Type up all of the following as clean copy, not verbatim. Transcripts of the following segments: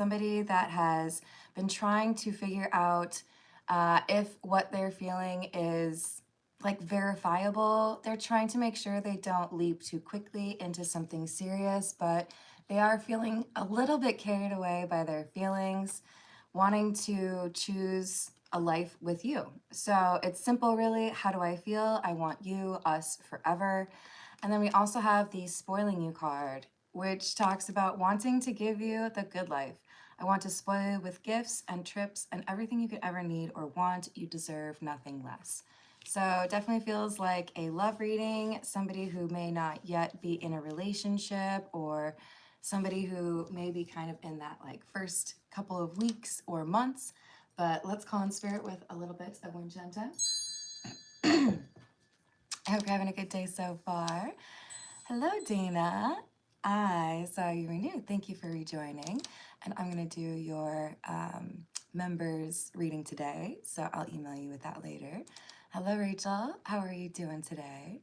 somebody that has been trying to figure out if what they're feeling is like verifiable. They're trying to make sure they don't leap too quickly into something serious, but they are feeling a little bit carried away by their feelings, wanting to choose a life with you. So it's simple, really. How do I feel? I want you, us, forever. And then we also have the spoiling you card, which talks about wanting to give you the good life. I want to spoil you with gifts and trips and everything you could ever need or want. You deserve nothing less. So it definitely feels like a love reading, somebody who may not yet be in a relationship, or somebody who may be kind of in that like first couple of weeks or months. But let's call in spirit with a little bit of Winchenta. I hope you're having a good day so far. Hello, Dana. I saw you renewed. Thank you for rejoining. And I'm going to do your members reading today, so I'll email you with that later. Hello, Rachel. How are you doing today?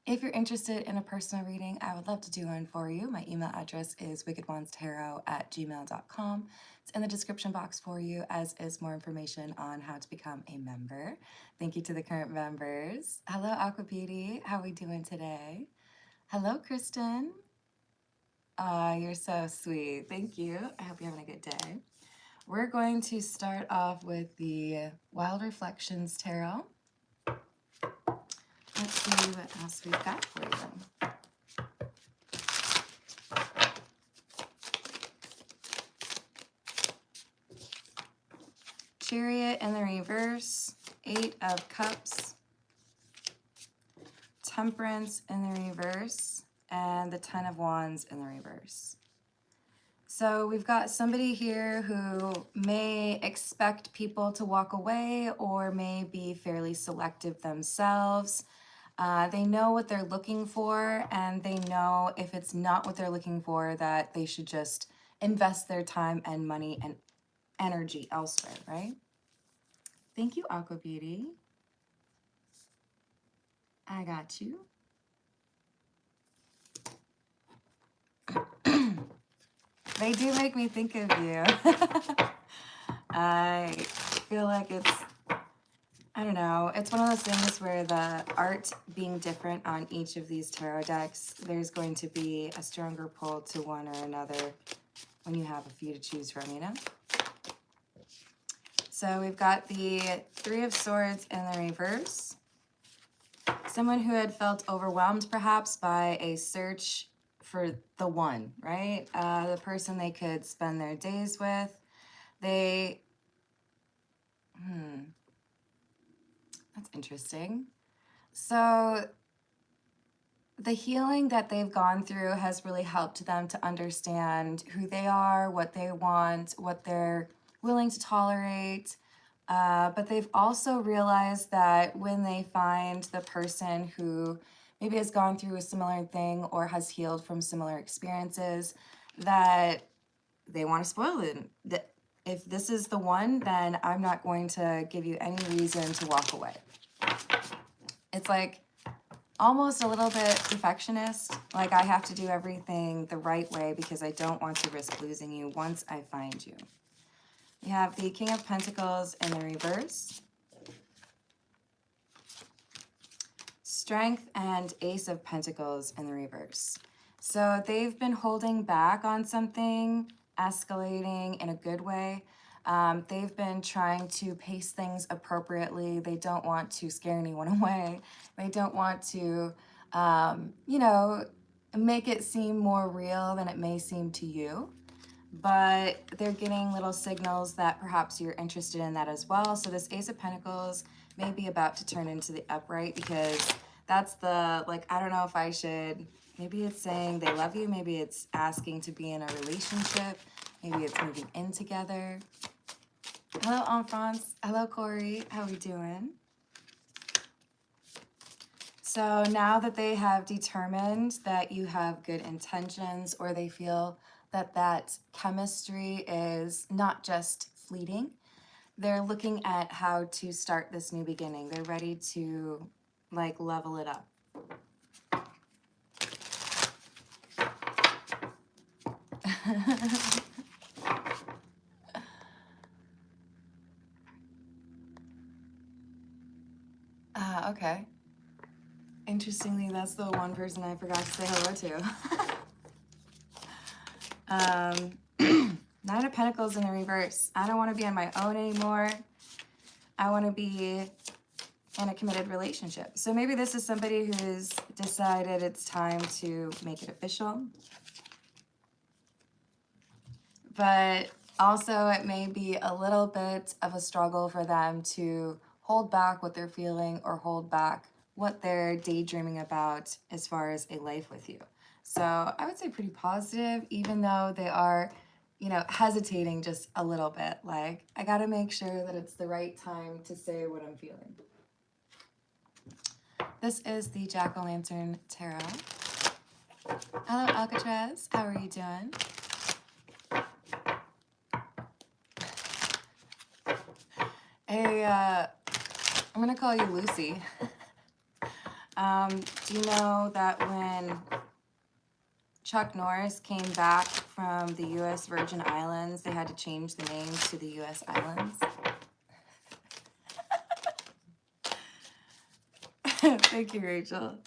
If you're interested in a personal reading, I would love to do one for you. My email address is wickedwandstarot@gmail.com. It's in the description box for you, as is more information on how to become a member. Thank you to the current members. Hello, Aqua Beauty. How are we doing today? Hello, Kristen. You're so sweet. Thank you. I hope you're having a good day. We're going to start off with the Wild Reflections Tarot. Let's see what else we've got for you. Chariot in the reverse, 8 of Cups, Temperance in the reverse, and the 10 of Wands in the reverse. So we've got somebody here who may expect people to walk away or may be fairly selective themselves. They know what they're looking for, and they know if it's not what they're looking for, that they should just invest their time and money and energy elsewhere, right? Thank you, Aqua Beauty. I got you. They do make me think of you. I feel like it's, I don't know, it's one of those things where the art being different on each of these tarot decks, there's going to be a stronger pull to one or another when you have a few to choose from, you know? So we've got the 3 of Swords in the reverse. Someone who had felt overwhelmed perhaps by a search for the one, right? The person they could spend their days with. That's interesting. So the healing that they've gone through has really helped them to understand who they are, what they want, what they're willing to tolerate. But they've also realized that when they find the person who maybe has gone through a similar thing or has healed from similar experiences, that they want to spoil it. That if this is the one, then I'm not going to give you any reason to walk away. It's like almost a little bit perfectionist. Like I have to do everything the right way because I don't want to risk losing you once I find you. We have the King of Pentacles in the reverse. Strength and Ace of Pentacles in the reverse. So they've been holding back on something, escalating in a good way. They've been trying to pace things appropriately. They don't want to scare anyone away. They don't want to, you know, make it seem more real than it may seem to you. But they're getting little signals that perhaps you're interested in that as well. So this Ace of Pentacles may be about to turn into the upright, because that's the, like, I don't know if I should, maybe it's saying they love you, maybe it's asking to be in a relationship, maybe it's moving in together. Hello, Enfrance. Hello, Corey. How are we doing? So now that they have determined that you have good intentions, or they feel that that chemistry is not just fleeting, they're looking at how to start this new beginning. They're ready to like level it up. Okay. Interestingly, that's the one person I forgot to say hello to. Nine of Pentacles in the reverse. I don't want to be on my own anymore. I want to be in a committed relationship. So maybe this is somebody who's decided it's time to make it official. But also it may be a little bit of a struggle for them to hold back what they're feeling or hold back what they're daydreaming about as far as a life with you. So I would say pretty positive, even though they are, you know, hesitating just a little bit. Like, I got to make sure that it's the right time to say what I'm feeling. This is the Jack-o'-lantern Tarot. Hello, Alcatraz. How are you doing? Hey, I'm going to call you Lucy. Do you know that when Chuck Norris came back from the U.S. Virgin Islands, they had to change the names to the U.S. Islands? Thank you, Rachel.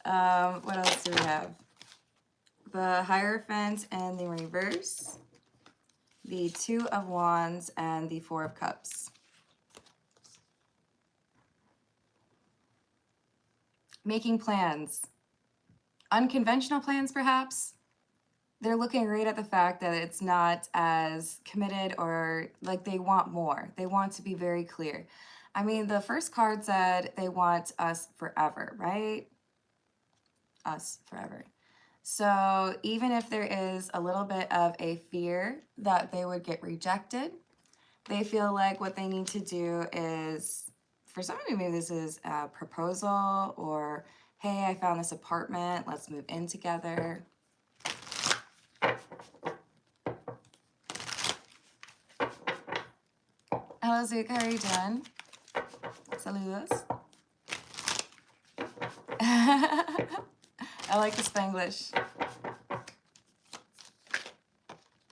What else do we have? The Hierophant and the reverse, the Two of Wands, and the Four of Cups. Making plans. Unconventional plans, perhaps. They're looking right at the fact that it's not as committed, or like they want more. They want to be very clear. I mean, the first card said they want us forever, right? Us forever. So even if there is a little bit of a fear that they would get rejected, they feel like what they need to do is, for some of you, maybe this is a proposal, or, hey, I found this apartment, let's move in together. Hello, Zook, how are you doing? Saludos. I like the Spanglish.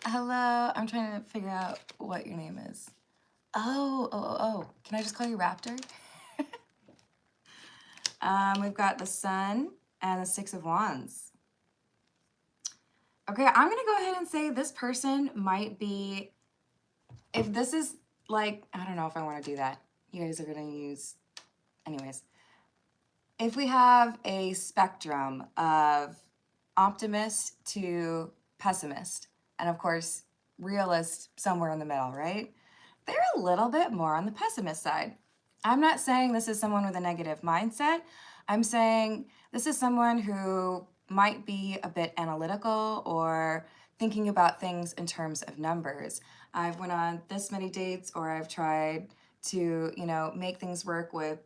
Hello, I'm trying to figure out what your name is. Oh. Can I just call you Raptor? We've got the Sun and the Six of Wands. Okay, I'm gonna go ahead and say this person might be, if this is like, I don't know if I want to do that. You guys are gonna use, anyways. If we have a spectrum of optimist to pessimist, and of course, realist somewhere in the middle, right? They're a little bit more on the pessimist side. I'm not saying this is someone with a negative mindset. I'm saying this is someone who might be a bit analytical or thinking about things in terms of numbers. I've went on this many dates, or I've tried to, you know, make things work with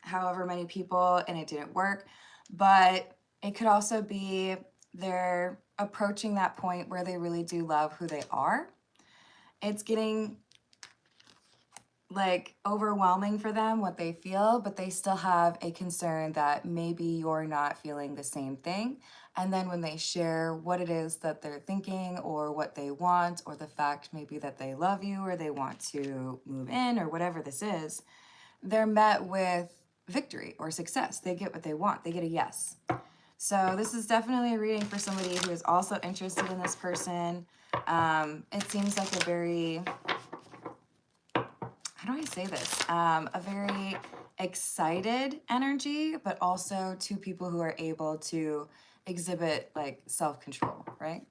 however many people, and it didn't work. But it could also be they're approaching that point where they really do love who they are. It's getting like overwhelming for them what they feel, but they still have a concern that maybe you're not feeling the same thing. And then when they share what it is that they're thinking, or what they want, or the fact maybe that they love you, or they want to move in, or whatever this is, they're met with victory or success. They get what they want. They get a yes. So this is definitely a reading for somebody who is also interested in this person. It seems like a very, how do I say this? A very excited energy, but also two people who are able to exhibit like self-control, right?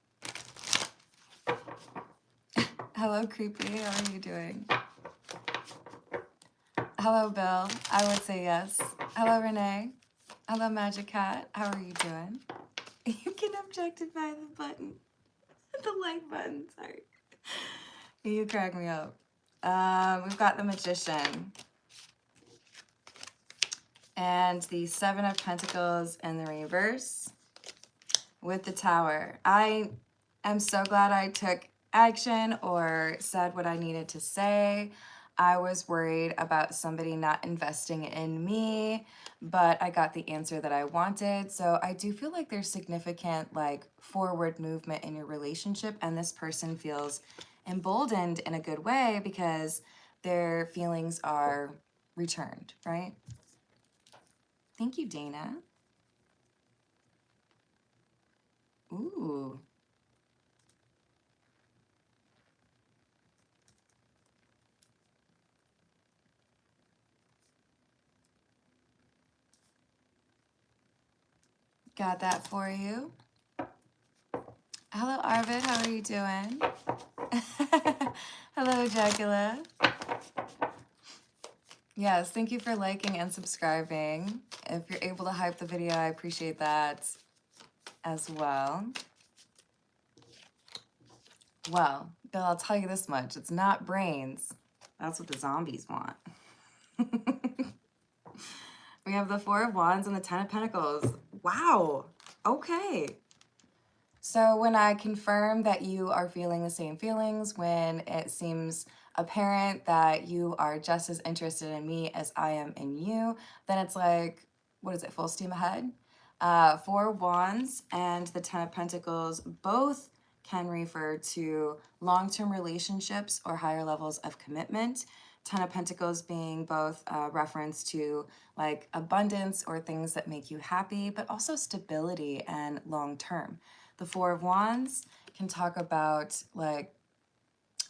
Hello, Creepy. How are you doing? Hello, Bill. I would say yes. Hello, Renee. Hello, Magic Cat. How are you doing? You can objectify the button. The like button, sorry. You crack me up. We've got the Magician. And the Seven of Pentacles in the reverse with the Tower. I am so glad I took action or said what I needed to say. I was worried about somebody not investing in me, but I got the answer that I wanted. So I do feel like there's significant like forward movement in your relationship, and this person feels emboldened in a good way because their feelings are returned, right? Thank you, Dana. Ooh. Got that for you. Hello, Arvid. How are you doing? Hello, Jacula. Yes, thank you for liking and subscribing. If you're able to hype the video, I appreciate that as well. Well, Bill, I'll tell you this much. It's not brains. That's what the zombies want. We have the Four of Wands and the Ten of Pentacles. Wow. Okay. So when I confirm that you are feeling the same feelings, when it seems apparent that you are just as interested in me as I am in you, then it's like, what is it, full steam ahead? Four Wands and the Ten of Pentacles both can refer to long-term relationships or higher levels of commitment. Ten of Pentacles being both a reference to like abundance or things that make you happy, but also stability and long-term. The Four of Wands can talk about like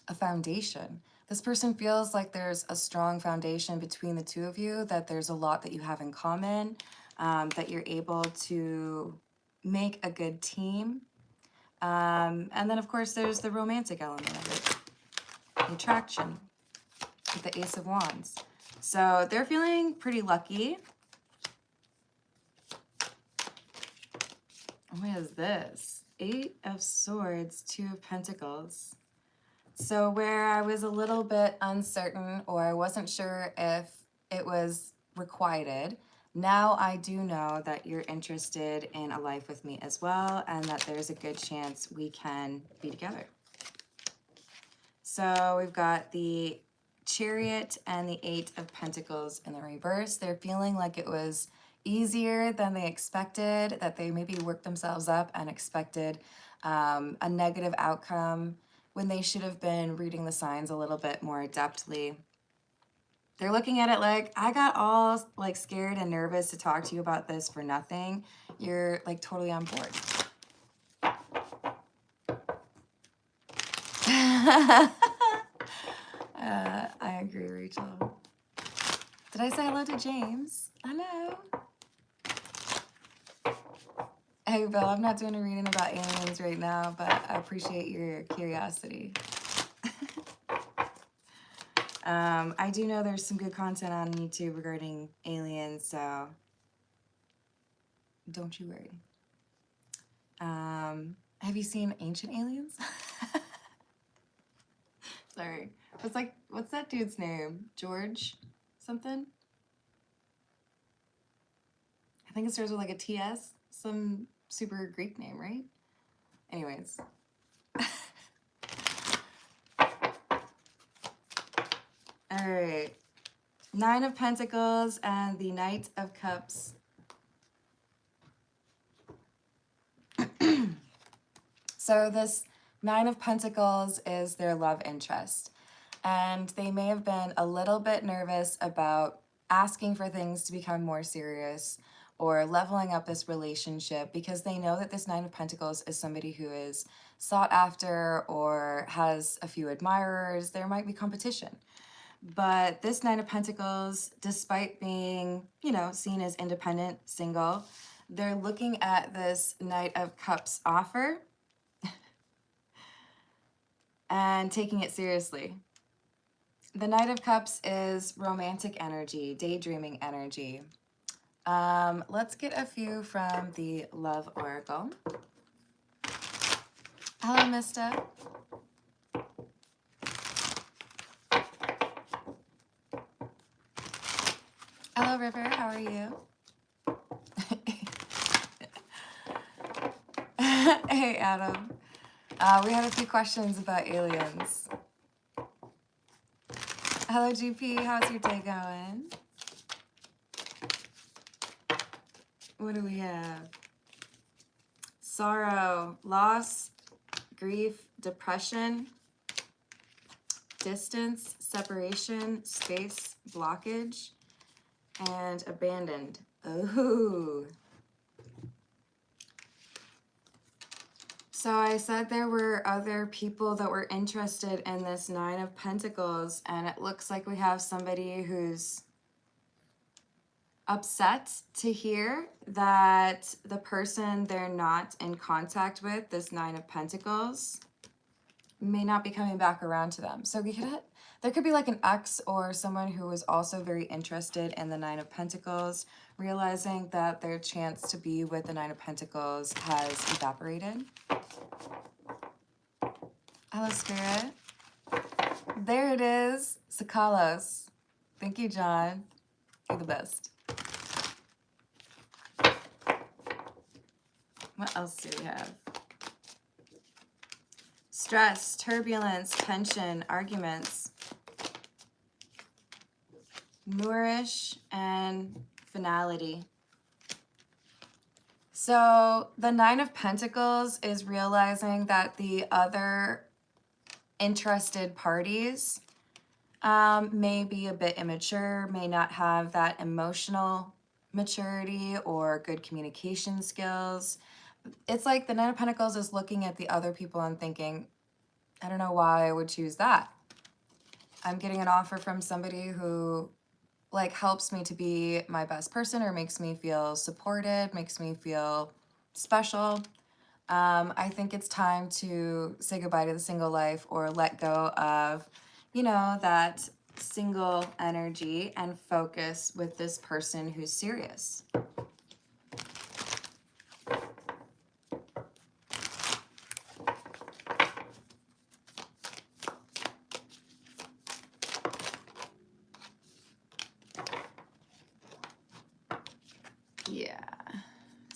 a foundation. This person feels like there's a strong foundation between the two of you, that there's a lot that you have in common, that you're able to make a good team. And then, of course, there's the romantic element of it, the attraction with the Ace of Wands. So they're feeling pretty lucky. What is this? Eight of Swords, Two of Pentacles. So where I was a little bit uncertain or I wasn't sure if it was requited, now I do know that you're interested in a life with me as well, and that there's a good chance we can be together. So we've got the Chariot and the Eight of Pentacles in the reverse. They're feeling like it was easier than they expected, that they maybe worked themselves up and expected a negative outcome when they should have been reading the signs a little bit more adeptly. They're looking at it like, I got all like scared and nervous to talk to you about this for nothing. You're like totally on board. I agree, Rachel. Did I say hello to James? Hello. Hey, Bill, I'm not doing a reading about aliens right now, but I appreciate your curiosity. I do know there's some good content on YouTube regarding aliens, so don't you worry. Have you seen Ancient Aliens? Sorry. What's that dude's name? George something? I think it starts with like a TS, some super Greek name, right? Anyways. All right. Nine of Pentacles and the Knight of Cups. So this Nine of Pentacles is their love interest. And they may have been a little bit nervous about asking for things to become more serious or leveling up this relationship, because they know that this Nine of Pentacles is somebody who is sought after or has a few admirers. There might be competition. But this Nine of Pentacles, despite being, you know, seen as independent, single, they're looking at this Knight of Cups offer and taking it seriously. The Knight of Cups is romantic energy, daydreaming energy. Let's get a few from the Love Oracle. Hello, Mista. Hello, River. How are you? Hey, Adam. We had a few questions about aliens. Hello, GP. How's your day going? What do we have? Sorrow, loss, grief, depression, distance, separation, space, blockage, and abandoned. Ooh. So I said there were other people that were interested in this Nine of Pentacles, and it looks like we have somebody who's upset to hear that the person they're not in contact with, this Nine of Pentacles, may not be coming back around to them. So there could be like an ex or someone who was also very interested in the Nine of Pentacles, realizing that their chance to be with the Nine of Pentacles has evaporated. Hello, Spirit. There it is. Sakalos. Thank you, John. You're the best. What else do we have? Stress, turbulence, tension, arguments, nourish, and finality. So the Nine of Pentacles is realizing that the other interested parties may be a bit immature, may not have that emotional maturity or good communication skills. It's like the Nine of Pentacles is looking at the other people and thinking, I don't know why I would choose that. I'm getting an offer from somebody who like helps me to be my best person or makes me feel supported, makes me feel special. I think it's time to say goodbye to the single life or let go of, you know, that single energy and focus with this person who's serious. Yeah.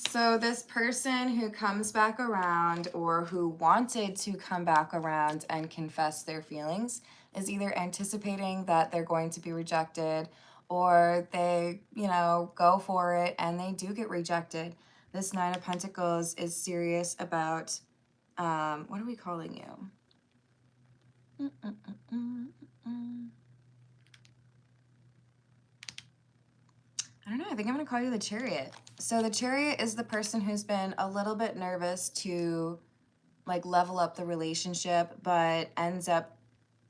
So this person who comes back around or who wanted to come back around and confess their feelings is either anticipating that they're going to be rejected or they, you know, go for it and they do get rejected. This Nine of Pentacles is serious about, what are we calling you? I don't know, I think I'm going to call you the Chariot. So the Chariot is the person who's been a little bit nervous to like level up the relationship, but ends up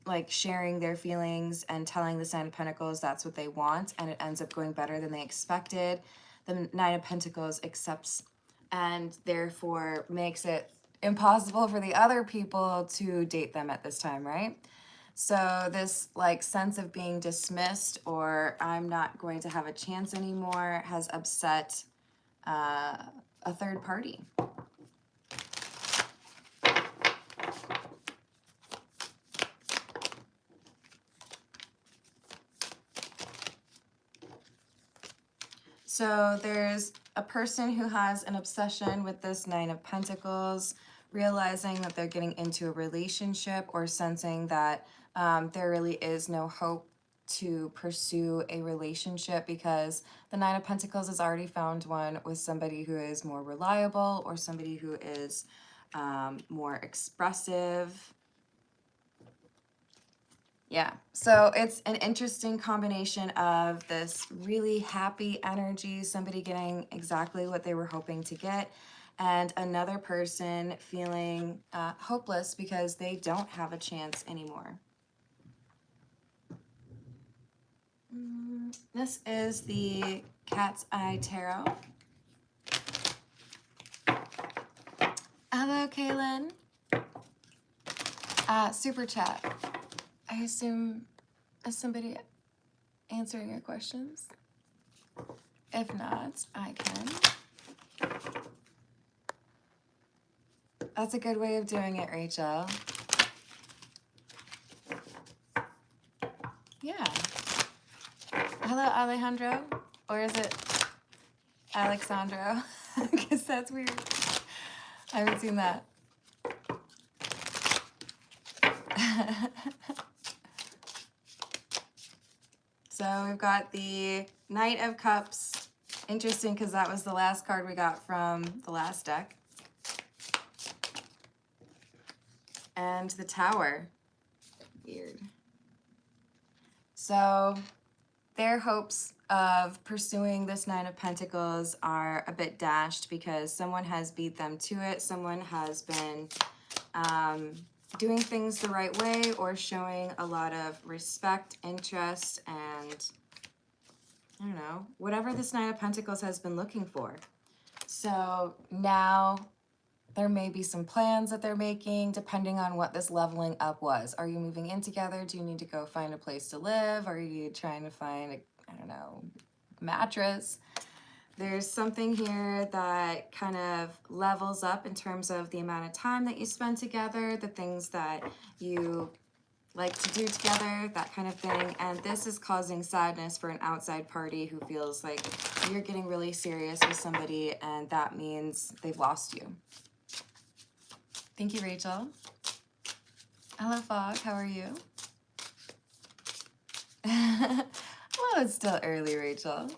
like sharing their feelings and telling the Nine of Pentacles that's what they want, and it ends up going better than they expected. The Nine of Pentacles accepts and therefore makes it impossible for the other people to date them at this time, right? So this like sense of being dismissed or I'm not going to have a chance anymore has upset a third party. So there's a person who has an obsession with this Nine of Pentacles, realizing that they're getting into a relationship or sensing that there really is no hope to pursue a relationship because the Nine of Pentacles has already found one with somebody who is more reliable or somebody who is more expressive. Yeah, so it's an interesting combination of this really happy energy, somebody getting exactly what they were hoping to get, and another person feeling hopeless because they don't have a chance anymore. This is the Cat's Eye Tarot. Hello, Kaylin. Super chat. I assume, is somebody answering your questions? If not, I can. That's a good way of doing it, Rachel. Yeah. Hello, Alejandro. Or is it Alexandro? Because that's weird. I haven't seen that. So we've got the Knight of Cups. Interesting because that was the last card we got from the last deck. And the Tower. Weird. So their hopes of pursuing this Nine of Pentacles are a bit dashed because someone has beat them to it. Someone has been doing things the right way or showing a lot of respect, interest, and I don't know, whatever this Nine of Pentacles has been looking for. So now there may be some plans that they're making depending on what this leveling up was. Are you moving in together? Do you need to go find a place to live? Are you trying to find a, I don't know, mattress? There's something here that kind of levels up in terms of the amount of time that you spend together, the things that you like to do together, that kind of thing. And this is causing sadness for an outside party who feels like you're getting really serious with somebody and that means they've lost you. Thank you, Rachel. Hello, Fog. How are you? Well, it's still early, Rachel.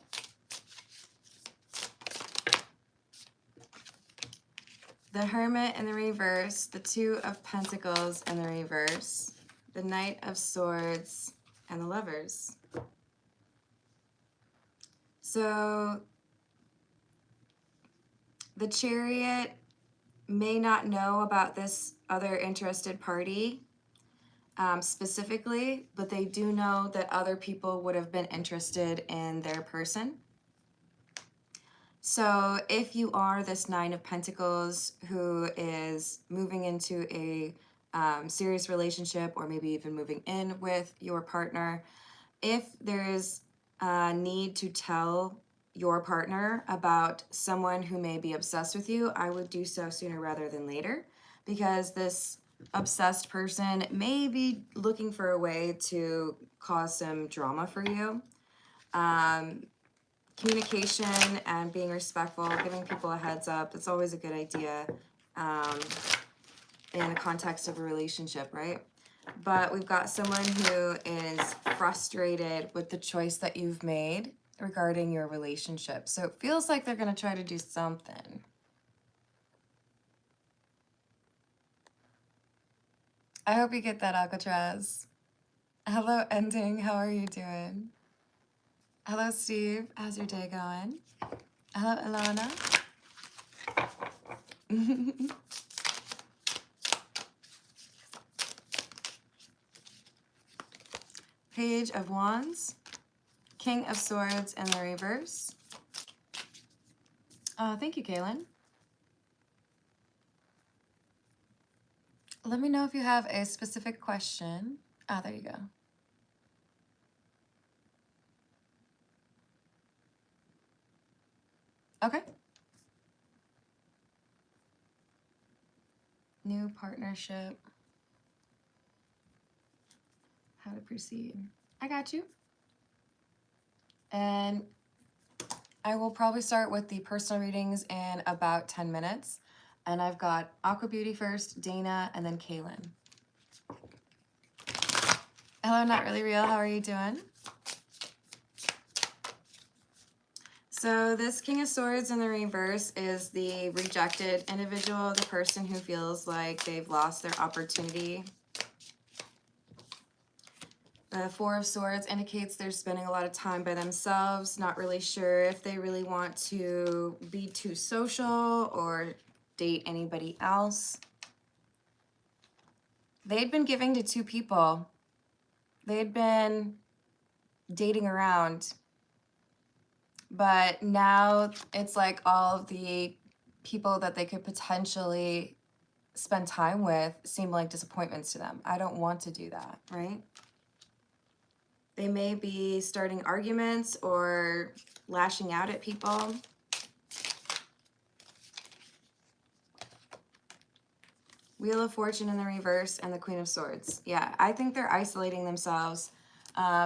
The Hermit in the reverse, the Two of Pentacles in the reverse, the Knight of Swords, and the Lovers. So the Chariot may not know about this other interested party specifically, but they do know that other people would have been interested in their person. So if you are this Nine of Pentacles who is moving into a serious relationship or maybe even moving in with your partner, if there is a need to tell your partner about someone who may be obsessed with you, I would do so sooner rather than later, because this obsessed person may be looking for a way to cause some drama for you. Communication and being respectful, giving people a heads up, it's always a good idea in the context of a relationship, right? But we've got someone who is frustrated with the choice that you've made regarding your relationship. So it feels like they're going to try to do something. I hope you get that, Alcatraz. Hello, Ending. How are you doing? Hello, Steve. How's your day going? Hello, Ilana. Page of Wands, King of Swords in the reverse. Thank you, Kaylin. Let me know if you have a specific question. There you go. Okay. New partnership. How to proceed. I got you. And I will probably start with the personal readings in about 10 minutes. And I've got Aqua Beauty first, Dana, and then Kaylin. Hello, Not Really Real. How are you doing? So this King of Swords in the reverse is the rejected individual, the person who feels like they've lost their opportunity. The Four of Swords indicates they're spending a lot of time by themselves, not really sure if they really want to be too social or date anybody else. They'd been giving to two people. They'd been dating around. But now it's like all of the people that they could potentially spend time with seem like disappointments to them. I don't want to do that, right? They may be starting arguments or lashing out at people. Wheel of Fortune in the reverse and the Queen of Swords. Yeah, I think they're isolating themselves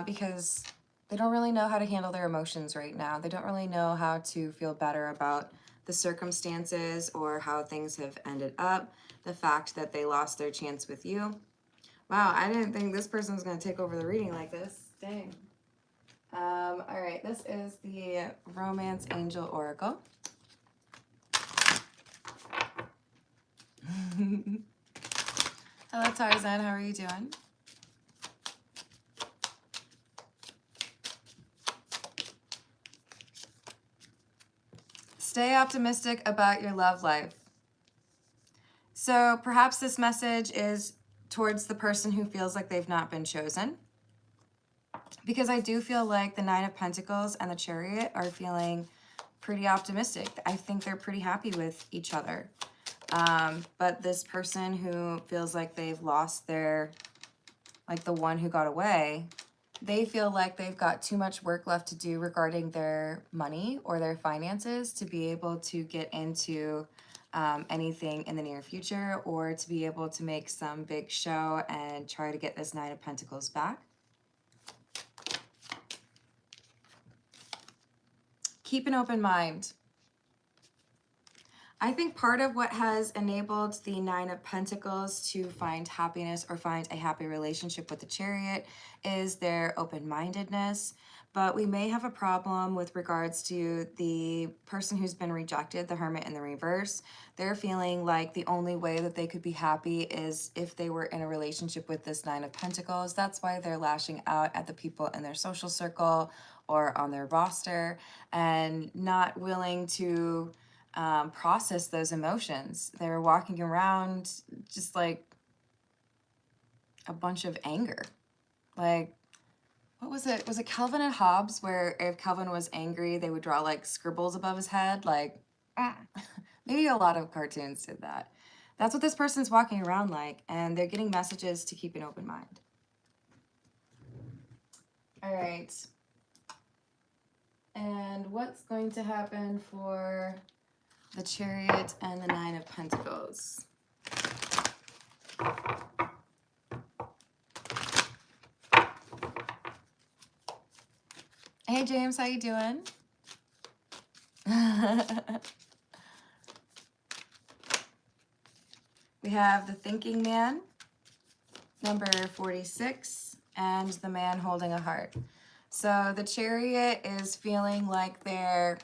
because they don't really know how to handle their emotions right now. They don't really know how to feel better about the circumstances or how things have ended up. The fact that they lost their chance with you. Wow, I didn't think this person was going to take over the reading like this. Dang. All right, this is the Romance Angel Oracle. Hello, Tarzan. How are you doing? Stay optimistic about your love life. So perhaps this message is towards the person who feels like they've not been chosen. Because I do feel like the Nine of Pentacles and the Chariot are feeling pretty optimistic. I think they're pretty happy with each other. But this person who feels like they've lost their, like the one who got away, they feel like they've got too much work left to do regarding their money or their finances to be able to get into anything in the near future, or to be able to make some big show and try to get this Nine of Pentacles back. Keep an open mind. I think part of what has enabled the Nine of Pentacles to find happiness or find a happy relationship with the Chariot is their open-mindedness. But we may have a problem with regards to the person who's been rejected, the Hermit in the reverse. They're feeling like the only way that they could be happy is if they were in a relationship with this Nine of Pentacles. That's why they're lashing out at the people in their social circle or on their roster and not willing to process those emotions. They're walking around just like a bunch of anger. Like, what was it? Was it Calvin and Hobbes, where if Calvin was angry, they would draw like scribbles above his head? Like, maybe a lot of cartoons did that. That's what this person's walking around like, and they're getting messages to keep an open mind. All right. And what's going to happen for the Chariot and the Nine of Pentacles? Hey James, how you doing? We have the Thinking Man, number 46, and the Man Holding a Heart. So the Chariot is feeling like their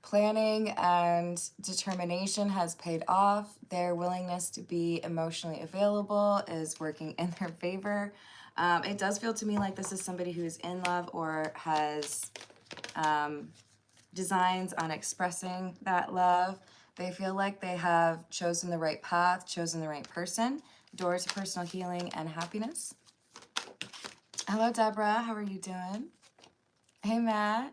planning and determination has paid off. Their willingness to be emotionally available is working in their favor. It does feel to me like this is somebody who's in love or has designs on expressing that love. They feel like they have chosen the right path, chosen the right person. Door to personal healing and happiness. Hello, Deborah. How are you doing? Hey, Matt.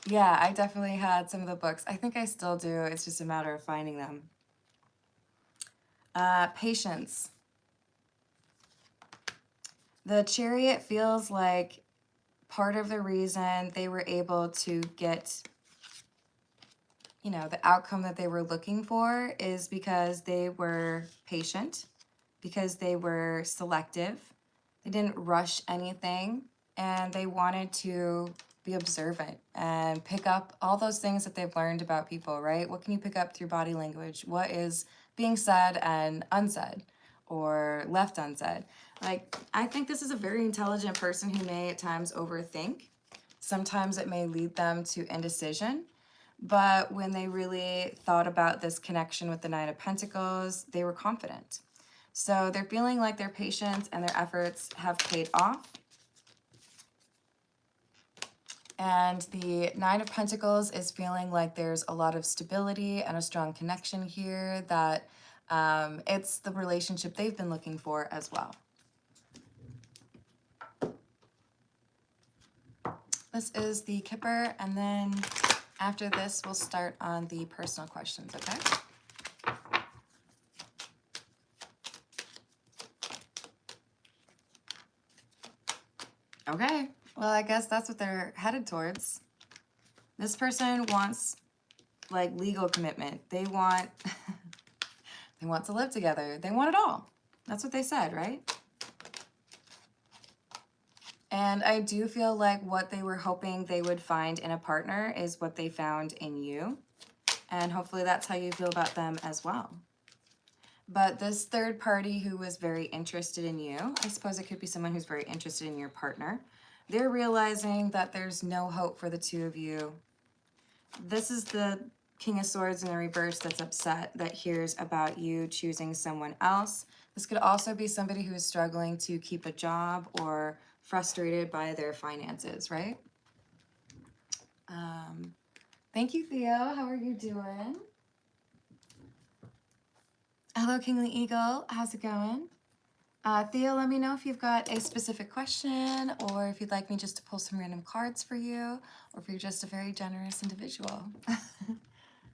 Yeah, I definitely had some of the books. I think I still do. It's just a matter of finding them. Patience. The Chariot feels like part of the reason they were able to get, you know, the outcome that they were looking for is because they were patient, because they were selective. They didn't rush anything, and they wanted to be observant and pick up all those things that they've learned about people, right? What can you pick up through body language? What is being said and unsaid or left unsaid? Like, I think this is a very intelligent person who may at times overthink. Sometimes it may lead them to indecision. But when they really thought about this connection with the Nine of Pentacles, they were confident. So they're feeling like their patience and their efforts have paid off. And the Nine of Pentacles is feeling like there's a lot of stability and a strong connection here, that it's the relationship they've been looking for as well. This is the Kipper, and then after this, we'll start on the personal questions, okay? Okay, well, I guess that's what they're headed towards. This person wants, like, legal commitment. They want, they want to live together. They want it all. That's what they said, right? And I do feel like what they were hoping they would find in a partner is what they found in you. And hopefully that's how you feel about them as well. But this third party who was very interested in you, I suppose it could be someone who's very interested in your partner, they're realizing that there's no hope for the two of you. This is the King of Swords in the reverse that's upset, that hears about you choosing someone else. This could also be somebody who is struggling to keep a job or frustrated by their finances, right? Thank you, Theo. How are you doing? Hello, Kingly Eagle. How's it going? Theo, let me know if you've got a specific question or if you'd like me just to pull some random cards for you or if you're just a very generous individual.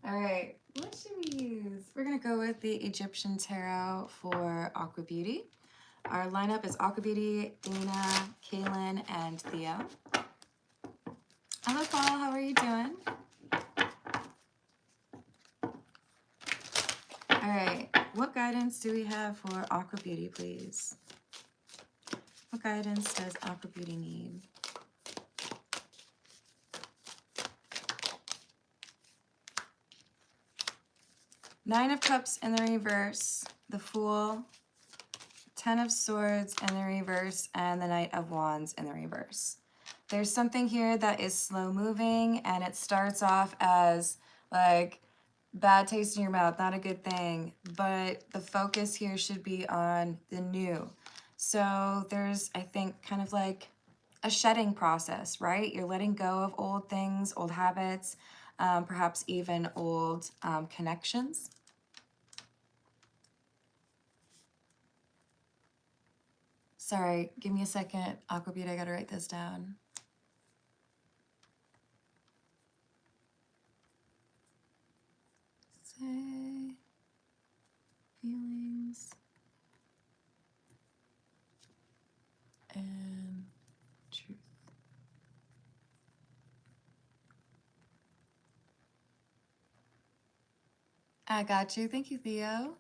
All right, what should we use? We're going to go with the Egyptian Tarot for Aqua Beauty. Our lineup is Aqua Beauty, Dana, Kaylin, and Theo. Hello, Paul. How are you doing? All right, what guidance do we have for Aqua Beauty, please? What guidance does Aqua Beauty need? Nine of Cups in the reverse, the Fool, Ten of Swords in the reverse, and the Knight of Wands in the reverse. There's something here that is slow moving, and it starts off as like bad taste in your mouth, not a good thing, but the focus here should be on the new. So there's, I think, kind of like a shedding process, right? You're letting go of old things, old habits, perhaps even old connections. Sorry, give me a second. Aqua Beauty, I gotta write this down. Say feelings and truth. I got you. Thank you, Theo.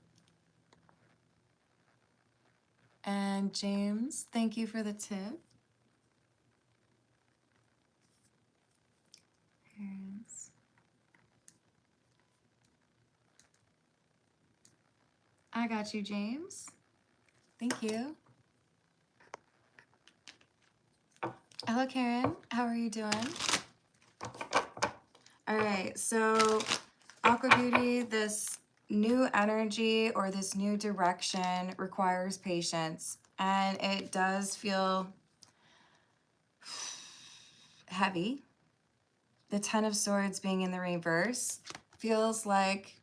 And James, thank you for the tip. Parents. I got you, James. Thank you. Hello, Karen. How are you doing? All right, so Aqua Beauty, this new energy or this new direction requires patience, and it does feel heavy. The Ten of Swords being in the reverse feels like,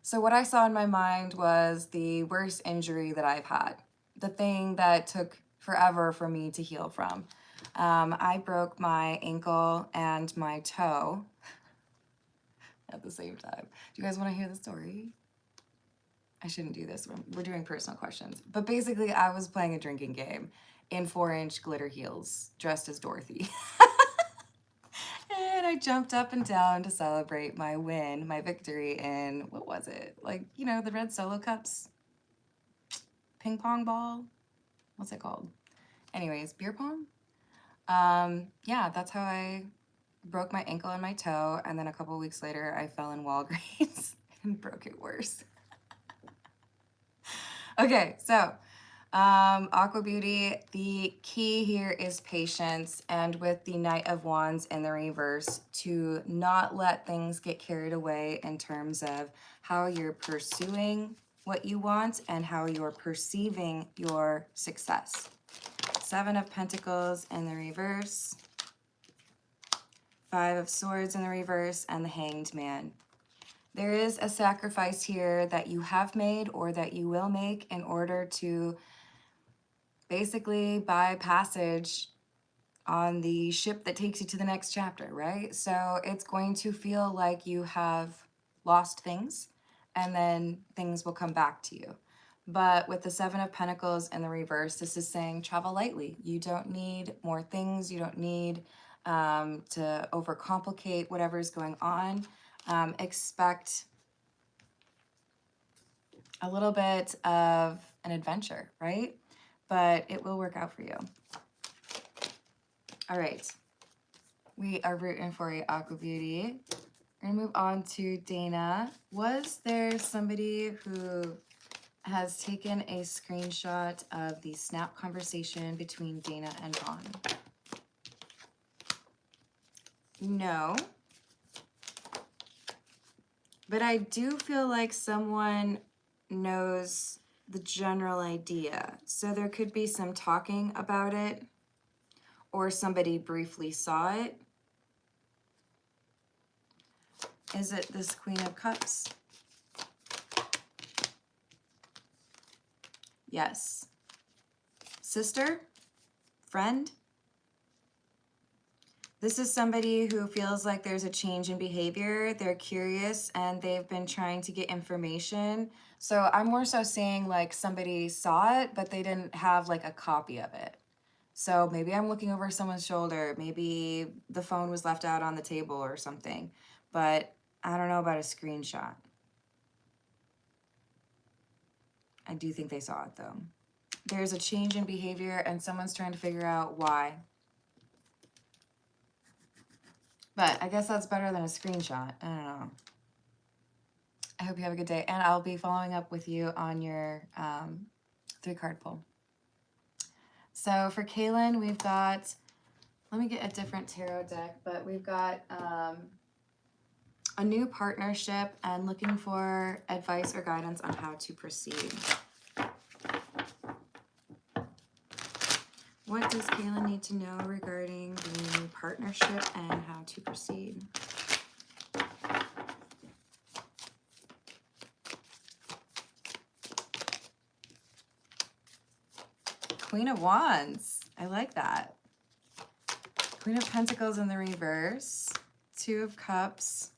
so what I saw in my mind was the worst injury that I've had, the thing that took forever for me to heal from. I broke my ankle and my toe at the same time. Do you guys want to hear the story? I shouldn't do this. We're doing personal questions. But basically, I was playing a drinking game in 4-inch glitter heels, dressed as Dorothy. And I jumped up and down to celebrate my win, my victory in, what was it? Like, you know, the red solo cups? Ping pong ball? What's it called? Anyways, beer pong? Yeah, that's how I broke my ankle and my toe. And then a couple weeks later, I fell in Walgreens and broke it worse. Okay, so Aqua Beauty, the key here is patience, and with the Knight of Wands in the reverse, to not let things get carried away in terms of how you're pursuing what you want and how you're perceiving your success. Seven of Pentacles in the reverse, Five of Swords in the reverse, and the Hanged Man. There is a sacrifice here that you have made or that you will make in order to basically buy passage on the ship that takes you to the next chapter, right? So it's going to feel like you have lost things and then things will come back to you. But with the Seven of Pentacles in the reverse, this is saying travel lightly. You don't need more things. You don't need to overcomplicate whatever's going on. Expect a little bit of an adventure, right? But it will work out for you. All right. We are rooting for you, Aqua Beauty. We're gonna move on to Dana. Was there somebody who has taken a screenshot of the snap conversation between Dana and Vaughn? No. But I do feel like someone knows the general idea. So there could be some talking about it, or somebody briefly saw it. Is it this Queen of Cups? Yes. Sister? Friend? This is somebody who feels like there's a change in behavior. They're curious and they've been trying to get information. So I'm more so saying like somebody saw it, but they didn't have like a copy of it. So maybe I'm looking over someone's shoulder. Maybe the phone was left out on the table or something. But I don't know about a screenshot. I do think they saw it though. There's a change in behavior and someone's trying to figure out why. But I guess that's better than a screenshot. I don't know. I hope you have a good day. And I'll be following up with you on your 3-card pull. So for Kaylin, we've got, let me get a different tarot deck, but we've got a new partnership and looking for advice or guidance on how to proceed. What does Kaylin need to know regarding the new partnership and how to proceed? Queen of Wands. I like that. Queen of Pentacles in the reverse. 2 of Cups.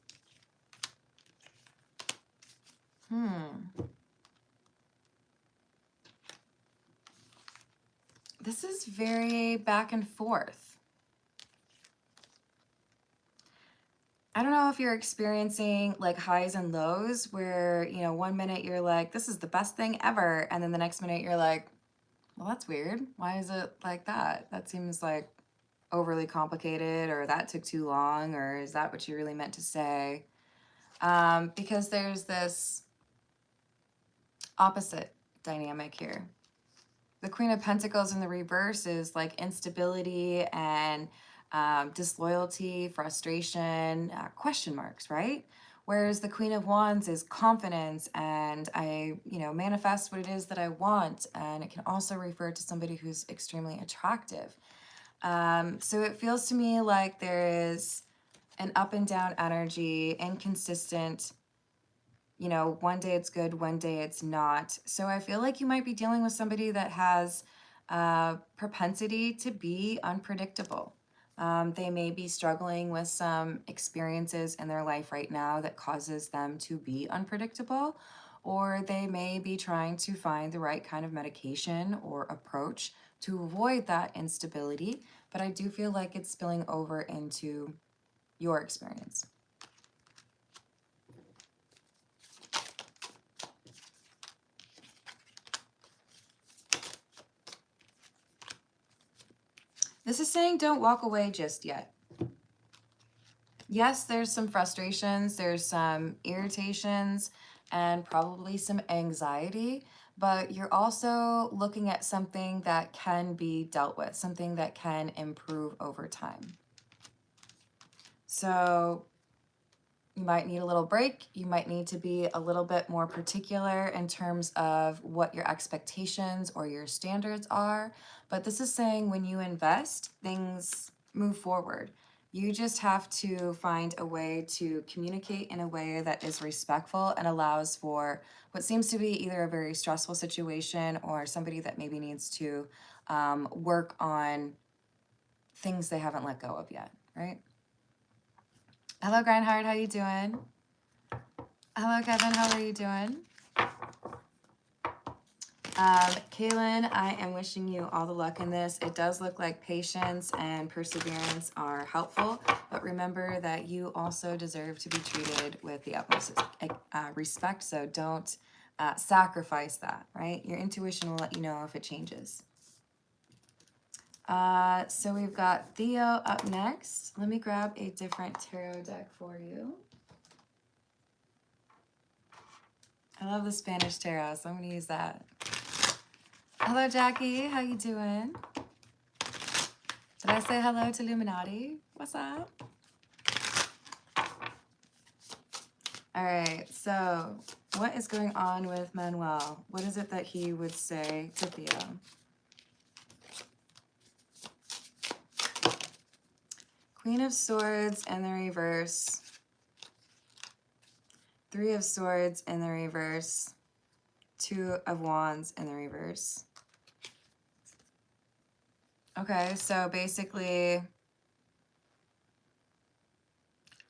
This is very back and forth. I don't know if you're experiencing like highs and lows where, you know, one minute you're like, this is the best thing ever. And then the next minute you're like, well, that's weird. Why is it like that? That seems like overly complicated, or that took too long, or is that what you really meant to say? Because there's this opposite dynamic here. The Queen of Pentacles in the reverse is like instability and disloyalty, frustration, question marks, right? Whereas the Queen of Wands is confidence and I, you know, manifest what it is that I want. And it can also refer to somebody who's extremely attractive. So it feels to me like there is an up and down energy, inconsistent, you know, one day it's good, one day it's not. So I feel like you might be dealing with somebody that has propensity to be unpredictable. They may be struggling with some experiences in their life right now that causes them to be unpredictable, or they may be trying to find the right kind of medication or approach to avoid that instability. But I do feel like it's spilling over into your experience. This is saying don't walk away just yet. Yes, there's some frustrations, there's some irritations, and probably some anxiety, but you're also looking at something that can be dealt with, something that can improve over time. So you might need a little break. You might need to be a little bit more particular in terms of what your expectations or your standards are. But this is saying when you invest, things move forward. You just have to find a way to communicate in a way that is respectful and allows for what seems to be either a very stressful situation or somebody that maybe needs to work on things they haven't let go of yet, right? Hello, Grindhard, how you doing? Hello, Kevin, how are you doing? Kaylin, I am wishing you all the luck in this. It does look like patience and perseverance are helpful, but remember that you also deserve to be treated with the utmost respect, so don't sacrifice that, right? Your intuition will let you know if it changes. So we've got Theo up next. Let me grab a different tarot deck for you. I love the Spanish tarot, so I'm going to use that. Hello, Jackie. How you doing? Did I say hello to Illuminati? What's up? All right, so what is going on with Manuel? What is it that he would say to Theo? Queen of Swords and the reverse. Three of Swords in the reverse. Two of Wands in the reverse. Okay, so basically,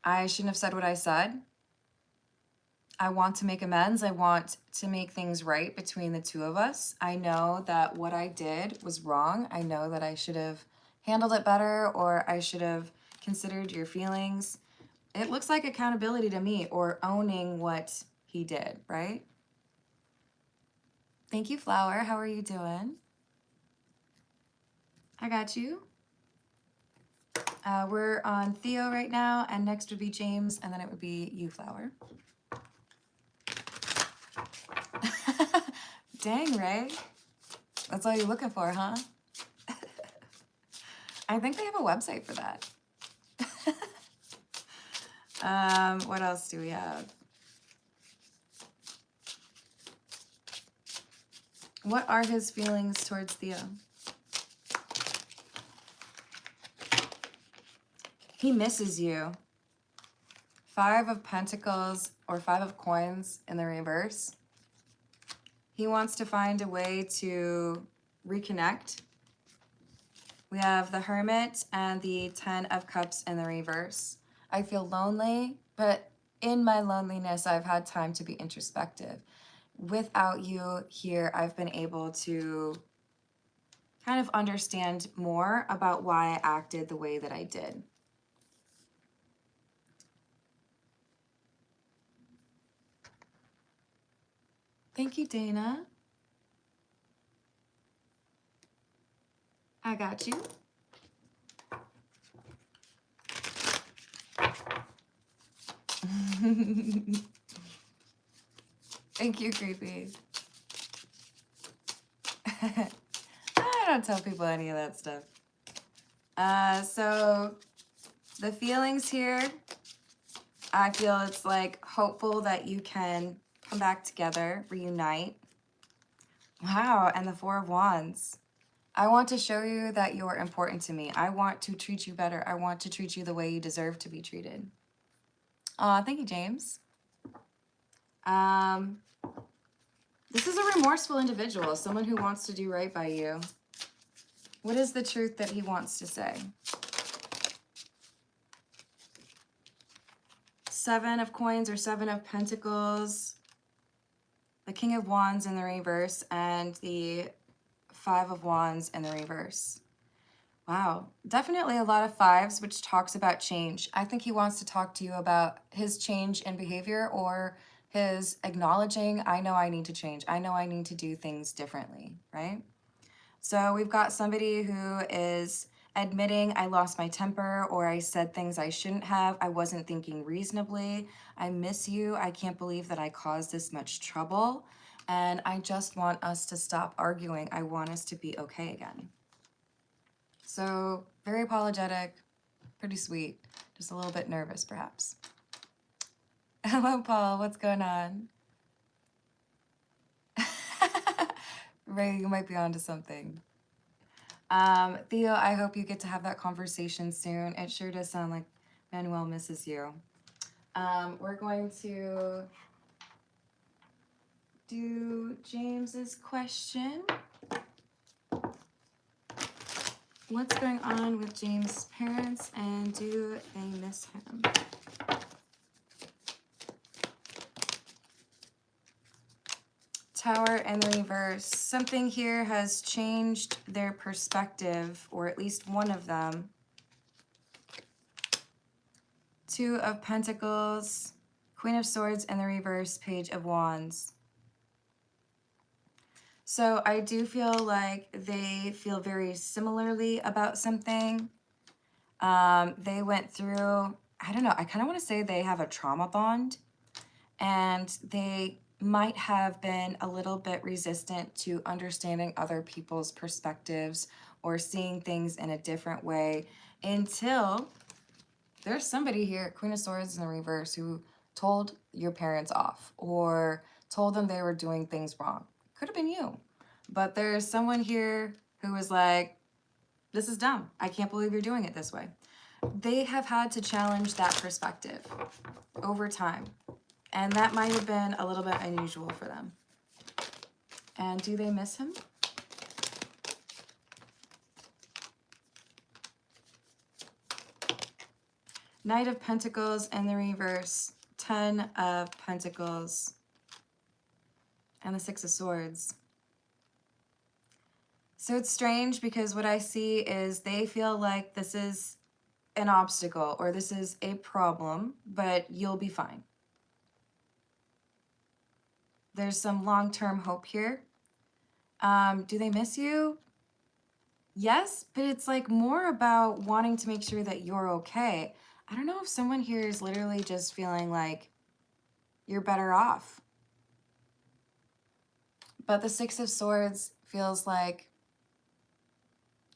I shouldn't have said what I said. I want to make amends. I want to make things right between the two of us. I know that what I did was wrong. I know that I should have handled it better, or I should have considered your feelings. It looks like accountability to me, or owning what he did, right? Thank you, Flower. How are you doing? I got you. We're on Theo right now, and next would be James, and then it would be you, Flower. Dang, Ray. That's all you're looking for, huh? I think they have a website for that. What else do we have? What are his feelings towards Theo? He misses you. Five of Pentacles or Five of Coins in the reverse. He wants to find a way to reconnect. We have the Hermit and the Ten of Cups in the reverse. I feel lonely, but in my loneliness, I've had time to be introspective. Without you here, I've been able to kind of understand more about why I acted the way that I did. Thank you, Dana. I got you. Thank you, Creepy. I don't tell people any of that stuff. So the feelings here, I feel it's like hopeful that you can come back together, reunite. Wow, and the Four of Wands. I want to show you that you're important to me. I want to treat you better. I want to treat you the way you deserve to be treated. Thank you, James. This is a remorseful individual, someone who wants to do right by you. What is the truth that he wants to say? Seven of Coins or Seven of Pentacles. The King of Wands in the reverse and the Five of Wands in the reverse. Wow, definitely a lot of fives, which talks about change. I think he wants to talk to you about his change in behavior or his acknowledging, I know I need to change. I know I need to do things differently, right? So we've got somebody who is admitting I lost my temper or I said things I shouldn't have. I wasn't thinking reasonably. I miss you. I can't believe that I caused this much trouble. And I just want us to stop arguing. I want us to be okay again. So very apologetic, pretty sweet, just a little bit nervous perhaps. Hello, Paul, what's going on? Ray, you might be onto something. Theo, I hope you get to have that conversation soon. It sure does sound like Manuel misses you. We're going to do James's question. What's going on with James' parents and do they miss him? Tower in the reverse. Something here has changed their perspective, or at least one of them. Two of Pentacles, Queen of Swords in the reverse, Page of Wands. So I do feel like they feel very similarly about something. They went through, I don't know, I kind of want to say they have a trauma bond, and they might have been a little bit resistant to understanding other people's perspectives or seeing things in a different way until there's somebody here, Queen of Swords in the reverse, who told your parents off or told them they were doing things wrong. Could have been you. But there's someone here who was like, this is dumb. I can't believe you're doing it this way. They have had to challenge that perspective over time. And that might have been a little bit unusual for them. And do they miss him? Knight of Pentacles in the reverse, 10 of Pentacles, and the Six of Swords. So it's strange because what I see is they feel like this is an obstacle or this is a problem, but you'll be fine. There's some long-term hope here. Do they miss you? Yes, but it's like more about wanting to make sure that you're okay. I don't know if someone here is literally just feeling like you're better off. But the Six of Swords feels like,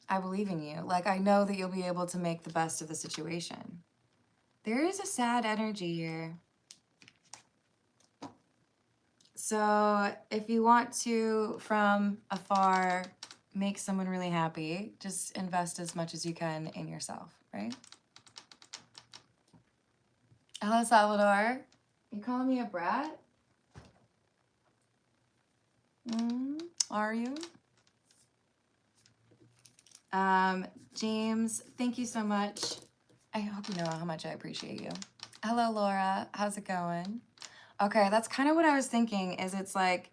I believe in you. Like, I know that you'll be able to make the best of the situation. There is a sad energy here. So if you want to, from afar, make someone really happy, just invest as much as you can in yourself, right? Hello, Salvador. You calling me a brat? Are you? James, thank you so much. I hope you know how much I appreciate you. Hello, Laura. How's it going? Okay, that's kind of what I was thinking, is it's like,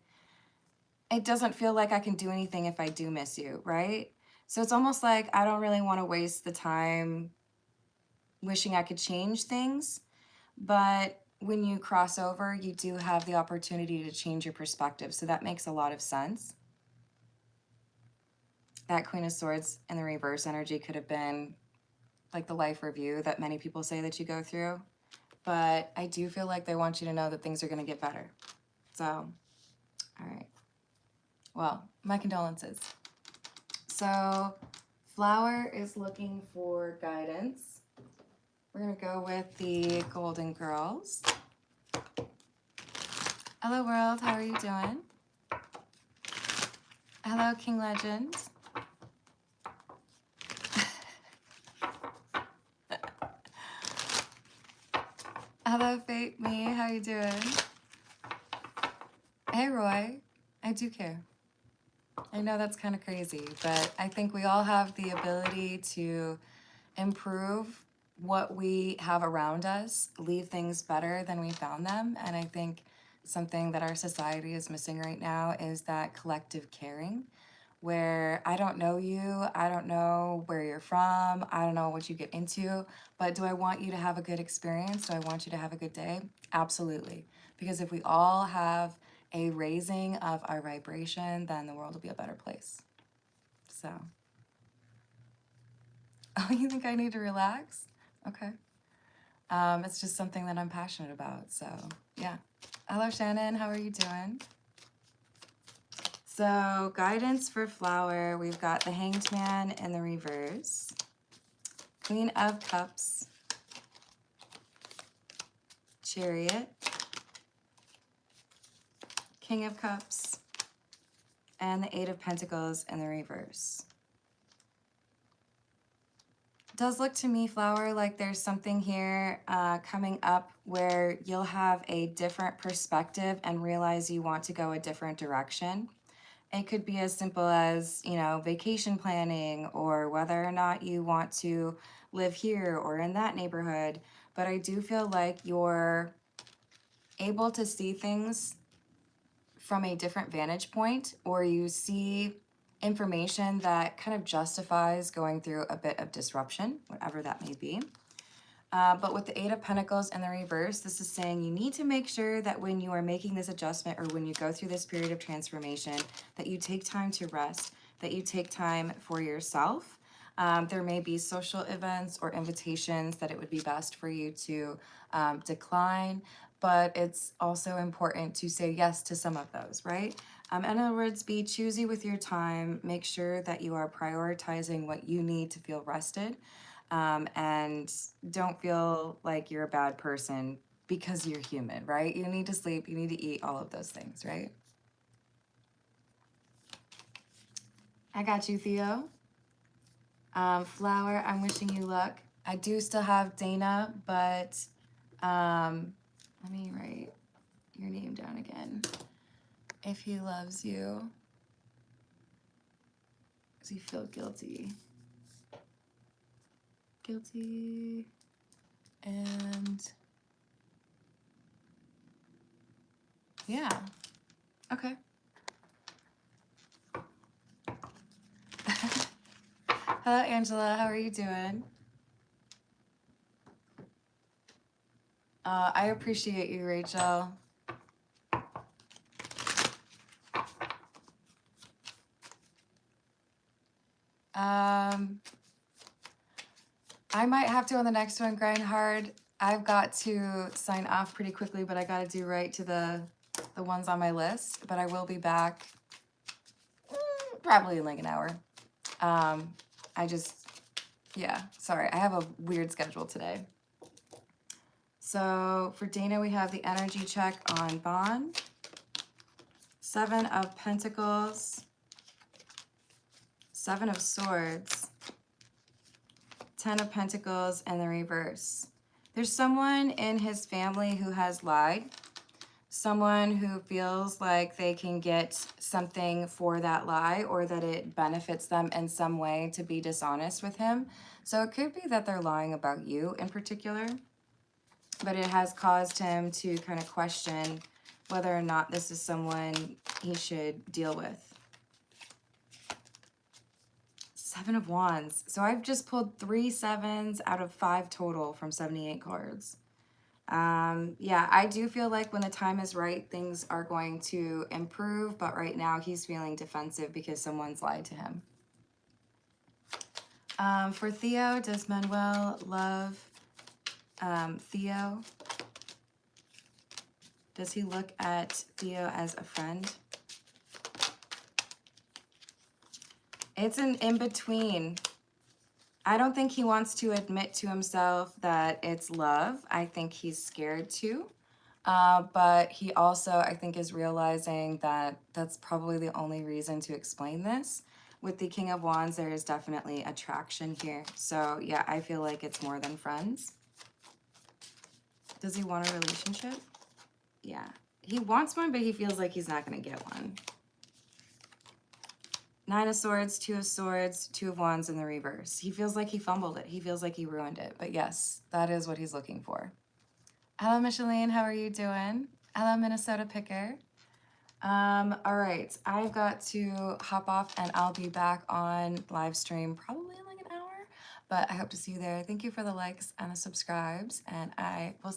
it doesn't feel like I can do anything if I do miss you, right? So it's almost like I don't really want to waste the time wishing I could change things. But when you cross over, you do have the opportunity to change your perspective. So that makes a lot of sense. That Queen of Swords in the reverse energy could have been like the life review that many people say that you go through. But I do feel like they want you to know that things are going to get better. So, all right. Well, my condolences. So, Flower is looking for guidance. We're going to go with the Golden Girls. Hello, world. How are you doing? Hello, King Legend. Hello, Fate Me. How you doing? Hey, Roy. I do care. I know that's kind of crazy, but I think we all have the ability to improve what we have around us, leave things better than we found them. And I think something that our society is missing right now is that collective caring, where I don't know you, I don't know where you're from, I don't know what you get into, but do I want you to have a good experience? Do I want you to have a good day? Absolutely. Because if we all have a raising of our vibration, then the world will be a better place. So, oh, you think I need to relax? Okay. It's just something that I'm passionate about. So, yeah. Hello, Shannon. How are you doing? So, guidance for Flower. We've got the Hanged Man in the reverse. Queen of Cups. Chariot. King of Cups. And the Eight of Pentacles in the reverse. It does look to me, Flower, like there's something here coming up where you'll have a different perspective and realize you want to go a different direction. It could be as simple as, you know, vacation planning, or whether or not you want to live here or in that neighborhood. But I do feel like you're able to see things from a different vantage point, or you see information that kind of justifies going through a bit of disruption, whatever that may be. But with the Eight of Pentacles in the reverse, this is saying you need to make sure that when you are making this adjustment, or when you go through this period of transformation, that you take time to rest, that you take time for yourself. There may be social events or invitations that it would be best for you to decline, but it's also important to say yes to some of those, right? In other words, be choosy with your time. Make sure that you are prioritizing what you need to feel rested. And don't feel like you're a bad person because you're human, right? You need to sleep, you need to eat, all of those things, right? I got you, Theo. Flower, I'm wishing you luck. I do still have Dana, but let me write your name down again. If he loves you, does he feel guilty? Guilty. And yeah, okay. Hello, Angela, how are you doing? I appreciate you, Rachel. I might have to on the next one grind hard. I've got to sign off pretty quickly, but I got to do right to the ones on my list. But I will be back probably in like an hour. Yeah, sorry. I have a weird schedule today. So for Dana, we have the energy check on Bond. 7 of Pentacles. 7 of Swords. 10 of Pentacles and the reverse. There's someone in his family who has lied. Someone who feels like they can get something for that lie or that it benefits them in some way to be dishonest with him. So it could be that they're lying about you in particular, but it has caused him to kind of question whether or not this is someone he should deal with. 7 of Wands. So I've just pulled 3 7s out of 5 total from 78 cards. Yeah, I do feel like when the time is right, things are going to improve, but right now he's feeling defensive because someone's lied to him. For Theo, does Manuel love Theo? Does he look at Theo as a friend? It's an in-between. I don't think he wants to admit to himself that it's love. I think he's scared to. But he also, I think, is realizing that that's probably the only reason to explain this. With the King of Wands, there is definitely attraction here. So, yeah, I feel like it's more than friends. Does he want a relationship? Yeah. He wants one, but he feels like he's not going to get one. 9 of Swords, 2 of Swords, 2 of Wands in the reverse. He feels like he fumbled it. He feels like he ruined it. But yes, that is what he's looking for. Hello, Micheline. How are you doing? Hello, Minnesota Picker. All right. I've got to hop off and I'll be back on live stream probably in like an hour. But I hope to see you there. Thank you for the likes and the subscribes. And I will